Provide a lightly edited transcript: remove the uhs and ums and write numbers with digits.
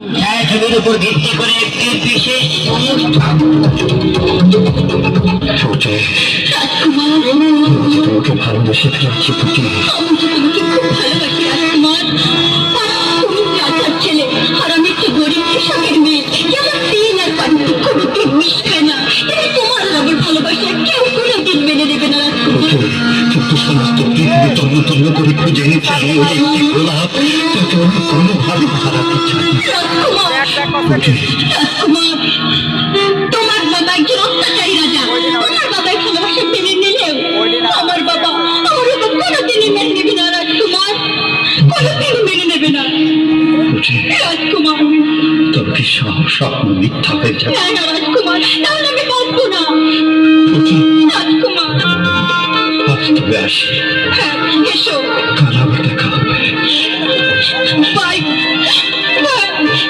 জমির উপর ভিত্তি করে একটি বিশেষ তোমাকে ভালোবেসে ফেলেছি পুটি। আমি তো তোমাকে খুব ভালোবাসি রাজকুমার। তুমি রাজার ছেলে আর আমি একটু গরিব কৃষকের মেয়ে। যেমন তিন আর পানিতে কোনোদিন মিশবে না, কিন্তু তোমার আমার ভালোবাসা কেউ কোনোদিন মেনে নেবে না রাজকুমার। কিন্তু সমস্ত পৃথিবী তন্ন তন্ন করে খুঁজে নিচ্ছে আমি ওই একটি গোলাপ তোকে আমি কোনোভাবে হারাতে চাই। রাজকুমার, রাজকুমার, তোমার বাবা একজন অত্যাচারী রাজা। তোমার বাবার ভালোবাসা মেনে নিলেও আমার বাবা কোনোদিনই মেনে নেবে না রাজকুমার, কোনোদিন মেনে নেবে না রাজকুমার। তবে কি স্বপ্ন মিথ্যা হয়ে যাবে? না না রাজকুমার, তাহলে আমি বাঁচবো না রাজকুমার। তবে আসি। হ্যাঁ